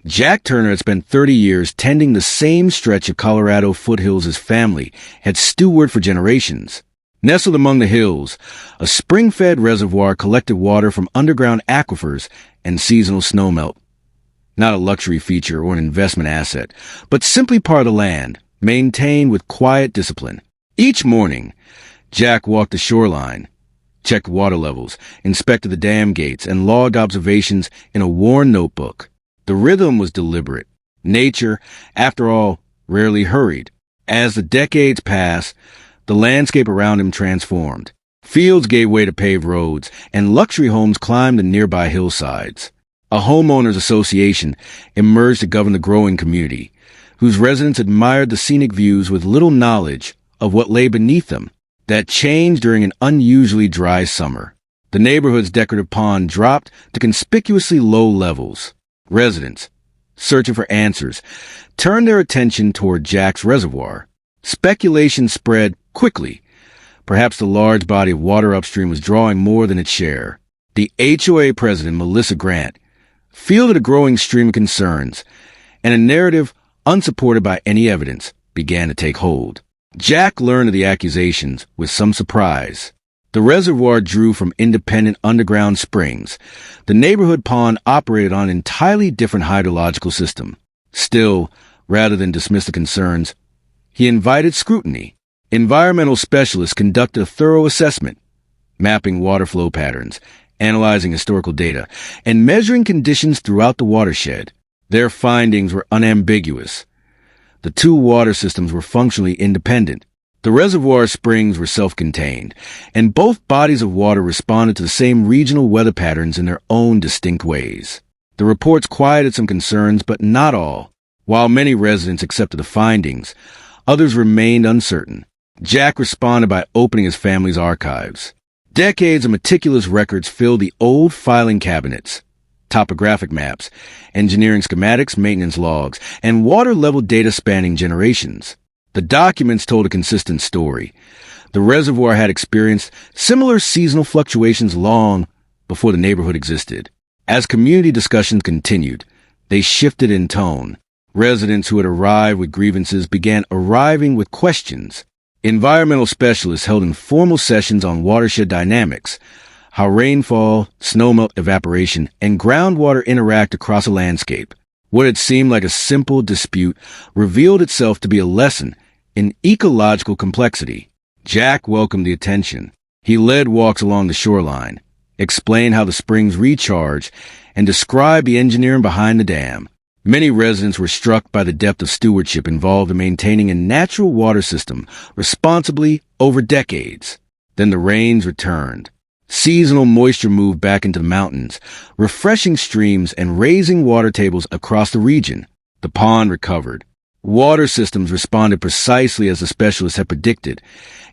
Jack Turner had spent 30 years tending the same stretch of Colorado foothills his family had stewarded for generations. Nestled among the hills, a spring-fed reservoir collected water from underground aquifers and seasonal snowmelt. Not a luxury feature or an investment asset, but simply part of the land, maintained with quiet discipline. Each morning, Jack walked the shoreline, checked water levels, inspected the dam gates, and logged observations in a worn notebook. The rhythm was deliberate. Nature, after all, rarely hurried. As the decades passed, the landscape around him transformed. Fields gave way to paved roads, and luxury homes climbed the nearby hillsides. A homeowners association emerged to govern the growing community, whose residents admired the scenic views with little knowledge of what lay beneath them. That changed during an unusually dry summer. The neighborhood's decorative pond dropped to conspicuously low levels. Residents, searching for answers, turned their attention toward Jack's reservoir. Speculation spread quickly. Perhaps the large body of water upstream was drawing more than its share. The HOA president, Melissa Grant, fielded a growing stream of concerns, and a narrative unsupported by any evidence began to take hold. Jack learned of the accusations with some surprise. The reservoir drew from independent underground springs. The neighborhood pond operated on an entirely different hydrological system. Still, rather than dismiss the concerns, he invited scrutiny. Environmental specialists conducted a thorough assessment, mapping water flow patterns, analyzing historical data, and measuring conditions throughout the watershed. Their findings were unambiguous. The two water systems were functionally independent. The reservoir springs were self-contained, and both bodies of water responded to the same regional weather patterns in their own distinct ways. The reports quieted some concerns, but not all. While many residents accepted the findings, others remained uncertain. Jack responded by opening his family's archives. Decades of meticulous records filled the old filing cabinets. Topographic maps, engineering schematics, maintenance logs, and water-level data spanning generations. The documents told a consistent story. The reservoir had experienced similar seasonal fluctuations long before the neighborhood existed. As community discussions continued, they shifted in tone. Residents who had arrived with grievances began arriving with questions. Environmental specialists held informal sessions on watershed dynamics, how rainfall, snowmelt evaporation, and groundwater interact across a landscape. What had seemed like a simple dispute revealed itself to be a lesson in ecological complexity. Jack welcomed the attention. He led walks along the shoreline, explained how the springs recharge, and described the engineering behind the dam. Many residents were struck by the depth of stewardship involved in maintaining a natural water system responsibly over decades. Then the rains returned. Seasonal moisture moved back into the mountains, refreshing streams and raising water tables across the region. The pond recovered. Water systems responded precisely as the specialists had predicted,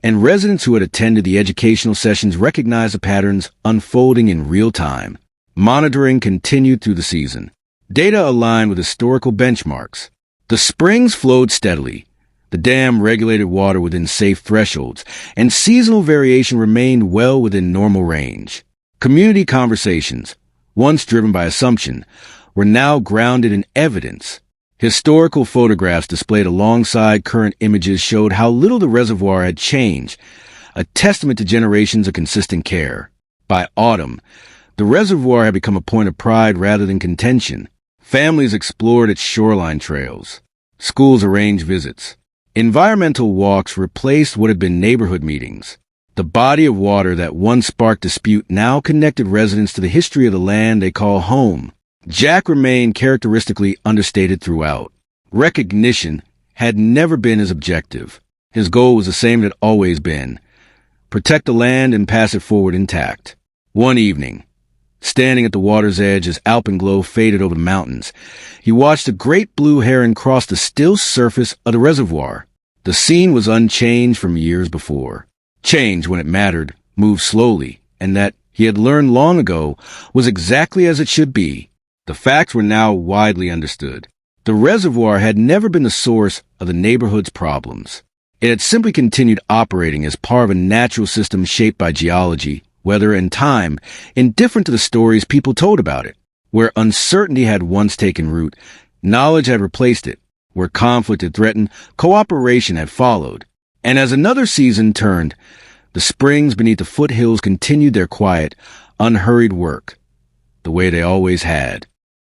and residents who had attended the educational sessions recognized the patterns unfolding in real time. Monitoring continued through the season. Data aligned with historical benchmarks. The springs flowed steadily. The dam regulated water within safe thresholds, and seasonal variation remained well within normal range. Community conversations, once driven by assumption, were now grounded in evidence. Historical photographs displayed alongside current images showed how little the reservoir had changed, a testament to generations of consistent care. By autumn, the reservoir had become a point of pride rather than contention. Families explored its shoreline trails. Schools arranged visits. Environmental walks replaced what had been neighborhood meetings. The body of water that once sparked dispute now connected residents to the history of the land they call home. Jack remained characteristically understated throughout. Recognition had never been his objective. His goal was the same it had always been: protect the land and pass it forward intact. One evening, standing at the water's edge as alpenglow faded over the mountains, he watched a great blue heron cross the still surface of the reservoir. The scene was unchanged from years before. Change, when it mattered, moved slowly, and that, he had learned long ago, was exactly as it should be. The facts were now widely understood. The reservoir had never been the source of the neighborhood's problems. It had simply continued operating as part of a natural system shaped by geology, weather, and time, indifferent to the stories people told about it. Where uncertainty had once taken root, knowledge had replaced it. Where conflict had threatened, cooperation had followed. And as another season turned, the springs beneath the foothills continued their quiet, unhurried work, the way they always had.